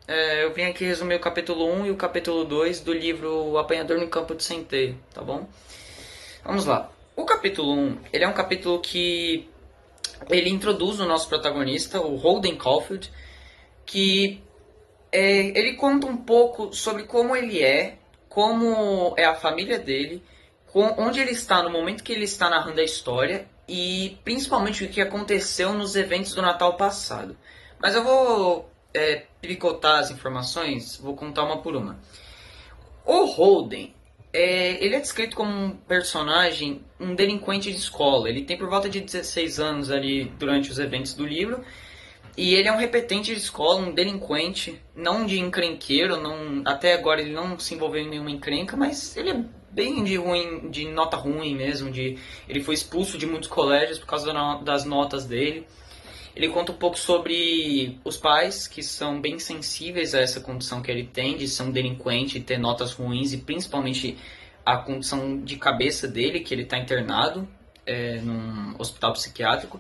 Eu vim aqui resumir o capítulo 1 e o capítulo 2 do livro O Apanhador no Campo de Centeio, tá bom? Vamos lá. O capítulo 1, ele é um capítulo que ele introduz o nosso protagonista, o Holden Caulfield, que ele conta um pouco sobre como é a família dele, onde ele está no momento que ele está narrando a história e principalmente o que aconteceu nos eventos do Natal passado. Mas eu vou picotar as informações, vou contar uma por uma. O Holden, ele é descrito como um personagem, um delinquente de escola. Ele tem por volta de 16 anos ali durante os eventos do livro. E ele é um repetente de escola, um delinquente, não de encrenqueiro, não, até agora ele não se envolveu em nenhuma encrenca, mas ele é bem de ruim, de nota ruim mesmo, ele foi expulso de muitos colégios por causa das notas dele. Ele conta um pouco sobre os pais, que são bem sensíveis a essa condição que ele tem, de ser um delinquente, ter notas ruins, e principalmente a condição de cabeça dele, que ele está internado num hospital psiquiátrico.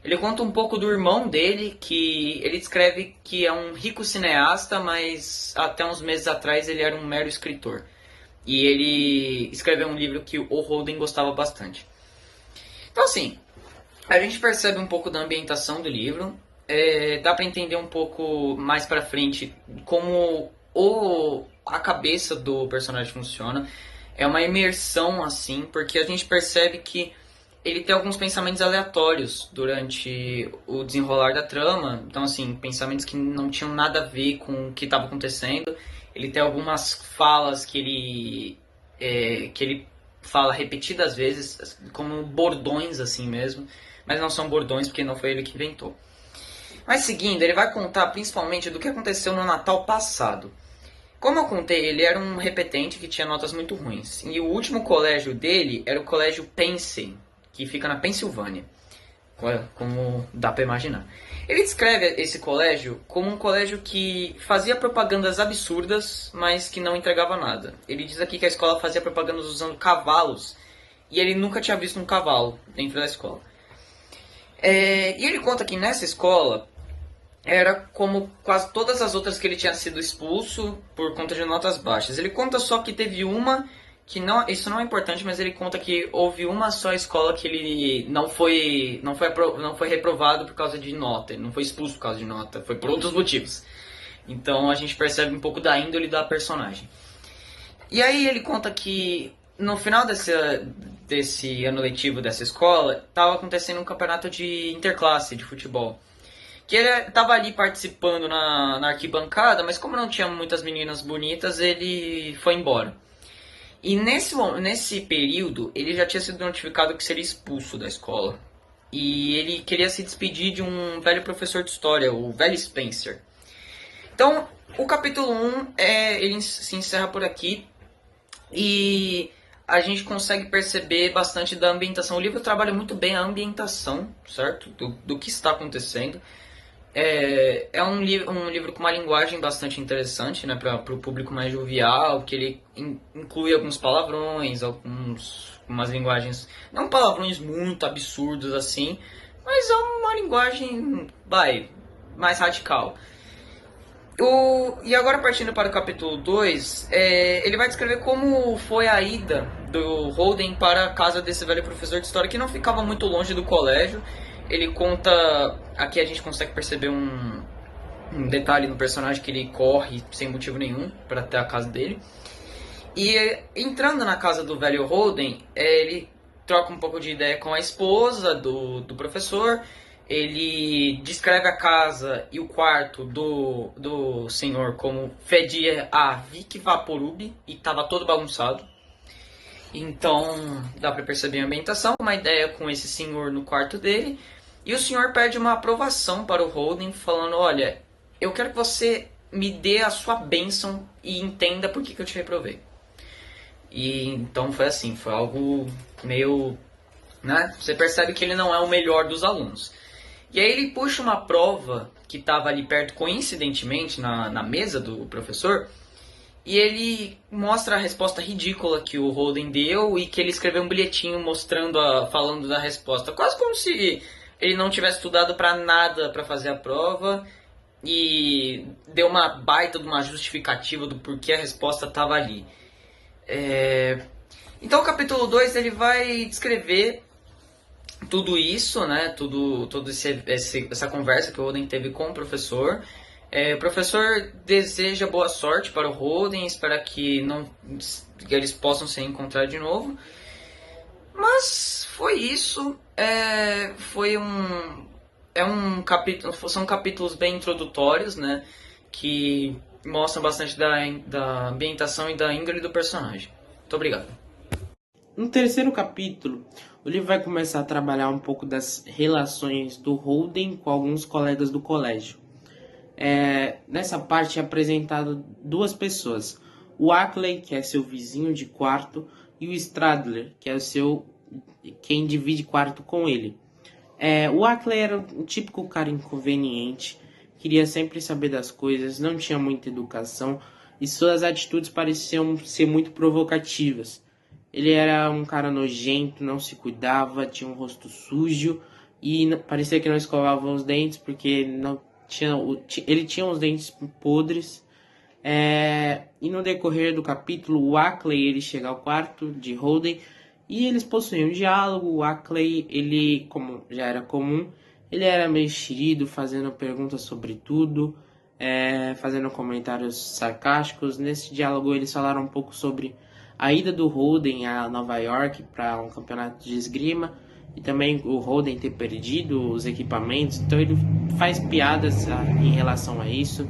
Ele conta um pouco do irmão dele, que ele descreve que é um rico cineasta, mas até uns meses atrás ele era um mero escritor. E ele escreveu um livro que o Holden gostava bastante. Então, assim, a gente percebe um pouco da ambientação do livro. Dá para entender um pouco mais pra frente como a cabeça do personagem funciona. É uma imersão, assim, porque a gente percebe que ele tem alguns pensamentos aleatórios durante o desenrolar da trama. Então, assim, pensamentos que não tinham nada a ver com o que estava acontecendo. Ele tem algumas falas que ele fala repetidas vezes, como bordões, assim mesmo. Mas não são bordões porque não foi ele que inventou. Mas seguindo, ele vai contar principalmente do que aconteceu no Natal passado. Como eu contei, ele era um repetente que tinha notas muito ruins. E o último colégio dele era o colégio Pensey, que fica na Pensilvânia, como dá para imaginar. Ele descreve esse colégio como um colégio que fazia propagandas absurdas, mas que não entregava nada. Ele diz aqui que a escola fazia propagandas usando cavalos, e ele nunca tinha visto um cavalo dentro da escola. E ele conta que nessa escola era como quase todas as outras que ele tinha sido expulso por conta de notas baixas. Ele conta só que teve uma que não, isso não é importante, mas ele conta que houve uma só escola que ele não foi reprovado por causa de nota, ele não foi expulso por causa de nota, foi por outros motivos. Então a gente percebe um pouco da índole da personagem. E aí ele conta que no final desse ano letivo dessa escola, estava acontecendo um campeonato de interclasse de futebol. Que ele estava ali participando na arquibancada, mas como não tinha muitas meninas bonitas, ele foi embora. E nesse período, ele já tinha sido notificado que seria expulso da escola. E ele queria se despedir de um velho professor de história, o velho Spencer. Então, o capítulo 1, ele se encerra por aqui. E a gente consegue perceber bastante da ambientação. O livro trabalha muito bem a ambientação, certo? Do que está acontecendo. É um livro com uma linguagem bastante interessante, né, para o público mais jovial, que ele inclui alguns palavrões, algumas linguagens, não palavrões muito absurdos assim, mas é uma linguagem, mais radical. E agora partindo para o capítulo 2, ele vai descrever como foi a ida do Holden para a casa desse velho professor de história que não ficava muito longe do colégio. Ele conta, aqui a gente consegue perceber um detalhe no personagem, que ele corre sem motivo nenhum para até a casa dele. E entrando na casa do velho Holden, ele troca um pouco de ideia com a esposa do professor. Ele descreve a casa e o quarto do senhor como fedia a Vic Vaporub e estava todo bagunçado. Então dá para perceber a ambientação, uma ideia com esse senhor no quarto dele. E o senhor pede uma aprovação para o Holden, falando: olha, eu quero que você me dê a sua bênção e entenda por que eu te reprovei. E então foi assim, foi algo meio, né? Você percebe que ele não é o melhor dos alunos. E aí ele puxa uma prova que estava ali perto, coincidentemente, na mesa do professor, e ele mostra a resposta ridícula que o Holden deu e que ele escreveu um bilhetinho mostrando, falando da resposta. Quase como se ele não tivesse estudado para nada para fazer a prova e deu uma baita de uma justificativa do porquê a resposta estava ali. Então o capítulo 2 ele vai descrever tudo isso, né? Essa conversa que o Holden teve com o professor. O professor deseja boa sorte para o Holden, espera que eles possam se encontrar de novo. Mas foi isso. São capítulos bem introdutórios, né? Que mostram bastante da ambientação e da índole do personagem. Muito obrigado. No terceiro capítulo, o livro vai começar a trabalhar um pouco das relações do Holden com alguns colegas do colégio. Nessa parte é apresentado duas pessoas. O Ackley, que é seu vizinho de quarto, e o Stradler, que é quem divide quarto com ele. O Ackley era um típico cara inconveniente, queria sempre saber das coisas, não tinha muita educação e suas atitudes pareciam ser muito provocativas. Ele era um cara nojento, não se cuidava, tinha um rosto sujo e parecia que não escovava os dentes porque ele tinha os dentes podres. E no decorrer do capítulo, o Ackley ele chega ao quarto de Holden e eles possuem um diálogo. O Ackley, ele, como já era comum, ele era meio xerido, fazendo perguntas sobre tudo, fazendo comentários sarcásticos. Nesse diálogo eles falaram um pouco sobre a ida do Holden a Nova York para um campeonato de esgrima e também o Holden ter perdido os equipamentos, então ele faz piadas em relação a isso.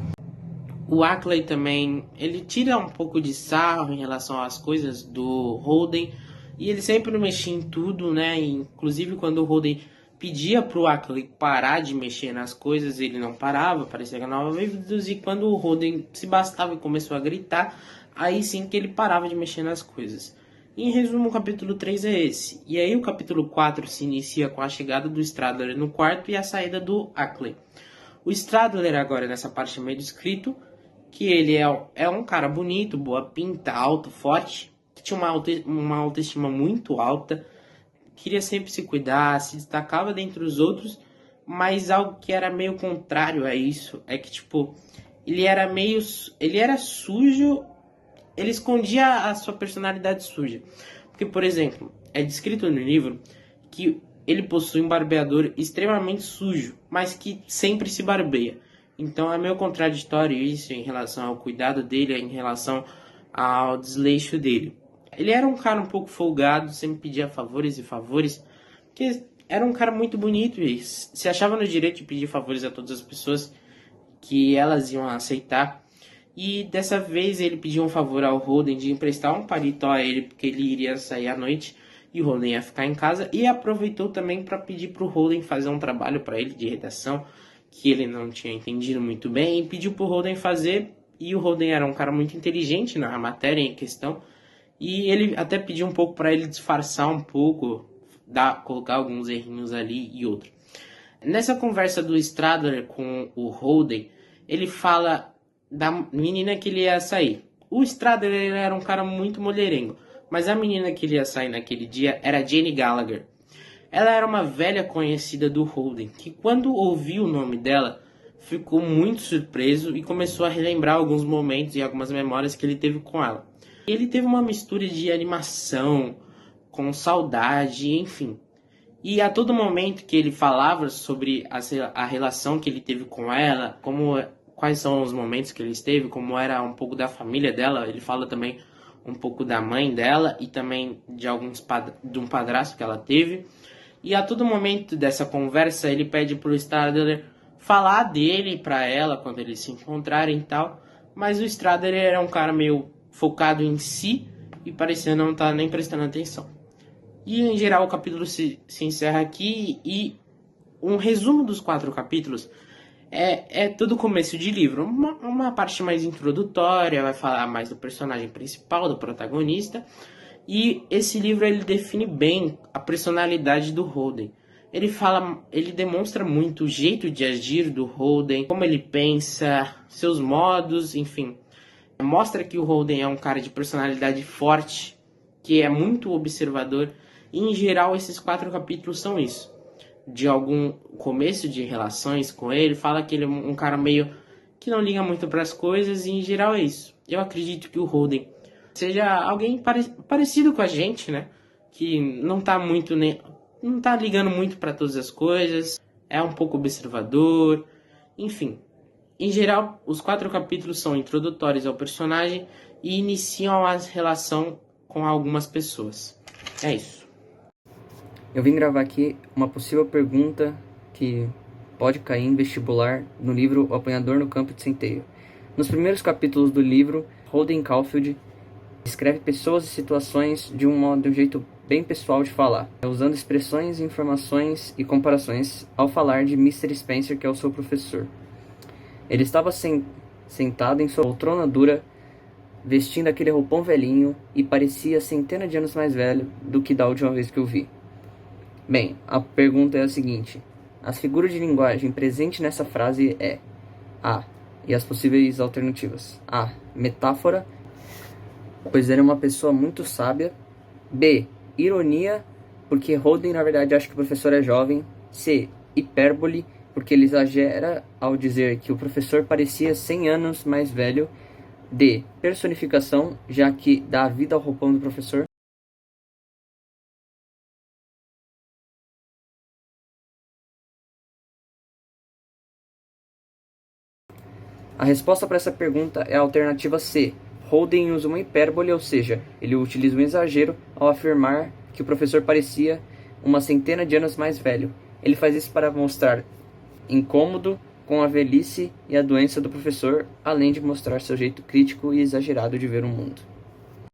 O Ackley também, ele tira um pouco de sarro em relação às coisas do Holden e ele sempre mexia em tudo, né? Inclusive quando o Holden pedia pro Ackley parar de mexer nas coisas, ele não parava, parecia que não vídeos, e quando o Holden se bastava e começou a gritar, aí sim que ele parava de mexer nas coisas. Em resumo, o capítulo 3 é esse. E aí o capítulo 4 se inicia com a chegada do Stradler no quarto e a saída do Ackley. O Stradler agora nessa parte meio descrito, que ele é um cara bonito, boa pinta, alto, forte, que tinha uma autoestima muito alta, queria sempre se cuidar, se destacava dentre os outros, mas algo que era meio contrário a isso é que, tipo, ele era sujo, ele escondia a sua personalidade suja. Porque, por exemplo, é descrito no livro que ele possui um barbeador extremamente sujo, mas que sempre se barbeia. Então é meio contraditório isso em relação ao cuidado dele, em relação ao desleixo dele. Ele era um cara um pouco folgado, sempre pedia favores e favores, porque era um cara muito bonito e se achava no direito de pedir favores a todas as pessoas que elas iam aceitar. E dessa vez ele pediu um favor ao Holden de emprestar um paletó a ele, porque ele iria sair à noite e o Holden ia ficar em casa. E aproveitou também para pedir para o Holden fazer um trabalho para ele de redação, que ele não tinha entendido muito bem, e pediu para o Holden fazer. E o Holden era um cara muito inteligente na matéria em questão, e ele até pediu um pouco para ele disfarçar um pouco, colocar alguns errinhos ali e outro. Nessa conversa do Stradler com o Holden, ele fala da menina que ele ia sair. O Stradler era um cara muito mulherengo, mas a menina que ele ia sair naquele dia era Jane Gallagher. Ela era uma velha conhecida do Holden, que quando ouviu o nome dela, ficou muito surpreso e começou a relembrar alguns momentos e algumas memórias que ele teve com ela. Ele teve uma mistura de animação, com saudade, enfim. E a todo momento que ele falava sobre a relação que ele teve com ela, quais são os momentos que ele esteve, como era um pouco da família dela, ele fala também um pouco da mãe dela e também de um padrasto que ela teve. E a todo momento dessa conversa ele pede pro Stradler falar dele para ela quando eles se encontrarem e tal, mas o Stradler era um cara meio focado em si e parecia não estar nem prestando atenção. E em geral o capítulo se encerra aqui, e um resumo dos 4 capítulos é todo começo de livro. Uma parte mais introdutória, vai falar mais do personagem principal, do protagonista, e esse livro ele define bem a personalidade do Holden. Ele demonstra muito o jeito de agir do Holden, como ele pensa, seus modos, enfim. Mostra que o Holden é um cara de personalidade forte, que é muito observador, e em geral esses 4 capítulos são isso. De algum começo de relações com ele, fala que ele é um cara meio que não liga muito para as coisas, e em geral é isso. Eu acredito que o Holden seja alguém parecido com a gente, né? Que não tá muito não tá ligando muito para todas as coisas, é um pouco observador, enfim. Em geral, os 4 capítulos são introdutórios ao personagem e iniciam a relação com algumas pessoas. É isso. Eu vim gravar aqui uma possível pergunta que pode cair em vestibular no livro O Apanhador no Campo de Centeio. Nos primeiros capítulos do livro, Holden Caulfield descreve pessoas e situações de um jeito bem pessoal de falar, usando expressões, informações e comparações ao falar de Mr. Spencer, que é o seu professor. Ele estava sentado em sua poltrona dura, vestindo aquele roupão velhinho, e parecia centenas de anos mais velho do que da última vez que eu vi. Bem, a pergunta é a seguinte: as figuras de linguagem presentes nessa frase é A. E as possíveis alternativas: A. Metáfora, pois ele é uma pessoa muito sábia. B. Ironia, porque Holden na verdade acha que o professor é jovem. C. Hipérbole, porque ele exagera ao dizer que o professor parecia 100 anos mais velho. D. Personificação, já que dá vida ao roupão do professor. A resposta para essa pergunta é a alternativa C. Holden usa uma hipérbole, ou seja, ele utiliza um exagero ao afirmar que o professor parecia uma centena de anos mais velho. Ele faz isso para mostrar incômodo com a velhice e a doença do professor, além de mostrar seu jeito crítico e exagerado de ver o mundo.